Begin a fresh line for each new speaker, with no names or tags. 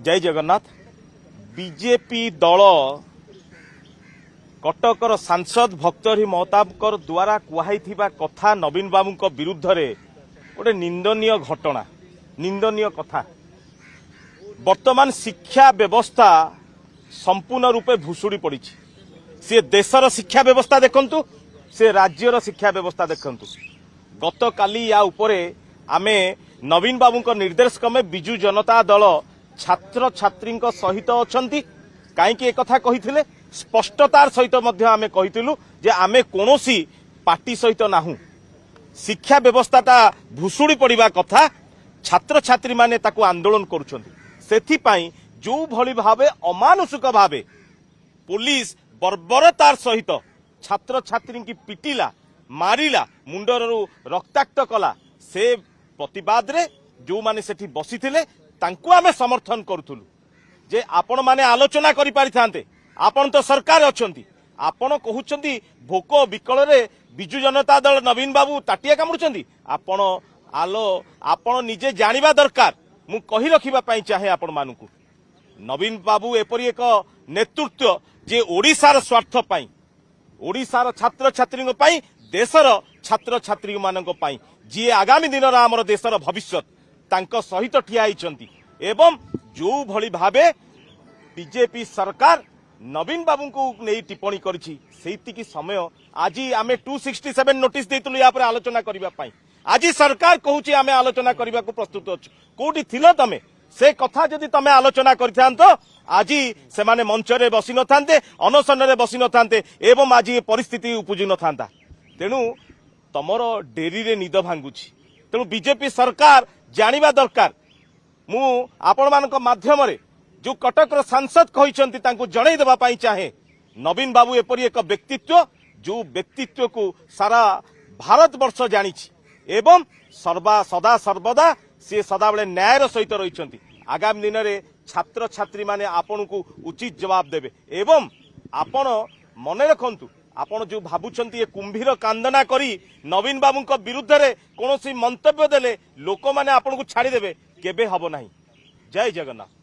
जय जगन्नाथ। बीजेपी दल कटकर सांसद भक्तहरी महताबकर द्वारा कुहाई कथा नवीन बाबू विरुद्ध में गोटे निंदनीय घटना निंदनीय कथा। वर्तमान शिक्षा व्यवस्था संपूर्ण रूपे भुशुड़ी पड़ी। सी देशर शिक्षा व्यवस्था देखंतु, से राज्यर शिक्षा व्यवस्था देखंतु। गत काली या उपरे आमे नवीन बाबू निर्देश क्रमे बिजु जनता दल छात्र छात्री सहित अछंती। कहीं एक कथा कही स्पष्टतार सहित आमे कहिथिलु जे आमे कोनोसी पार्टी सहित नाहु। शिक्षा व्यवस्थाटा भुशुड़ी पड़िबा कथा छात्र छात्री माने ताकू आंदोलन करुछंती। सेथिपाई जो भली भावे अमानुषिक भावे पुलिस बर्बरतार सहित छात्र छात्री की पिटिला मारिला मुंडर रक्ताक्त कला से प्रतिवाद रे जो माने सेठी बसिथिले तांकू आमे समर्थन करुथुलु जे आपण माने आलोचना करि पारिथांते। आपण तो सरकार अछंती, आपण कहउछंती भोक विकल रे बिजु जनता दल नवीन बाबू ताटिया कामुछंती। आपण निजे जानिबा दरकार। मु कहि रखिबा पई चाहे आपण मानकू नवीन बाबू एपरि एक नेतृत्व जे ओडिसार स्वार्थ पई, ओडिसार छात्र छात्री पई, देशर छात्र छात्री मानक पई जी आगामी दिन आमर देशर भविष्यत तांको सहित ठिया होइछंती। एवं जो भली भावे बीजेपी सरकार नवीन बाबू को नहीं टिप्पणी करिछि सेतिकी समय आज आमे 267 नोटिस देतलु या पर आलोचना करिबा पई। आज सरकार कहूची आमे आलोचना करिबा को प्रस्तुत अछि। कोठी थिलो तमे से कथा जदि तमे आलोचना करिथांतो आज से माने मंच रे बसी न थांते, अनशन रे बसी न थांते एवं आज ये परिस्थिति उपजु न थांता। तेणु तमरो डेरी रे निद भांगुछि। तेणु बीजेपी सरकार जानिबा दरकार। मु आपण मानक माध्यम रे जो कटकर सांसद कहिसंती तांको जणै देबा पई चाहे नवीन बाबू एपरि एक व्यक्तित्व जो व्यक्तित्व को सारा भारत वर्ष जानिछि एवं सदा सर्वदा से सदाबले न्यायर सहित रहिसंती। आगामी दिन में छात्र छात्री माने आपण को उचित जवाब देबे। एवं आपण मने रखंतु आपण जो भाबुछंती ये कुंभीर कांदना करी नवीन बाबू विरुद्ध रे कोनोसी मंतव्य देले लोक माने आपण को छाड़ी देबे केबे हबो नाही। जय जगन्नाथ।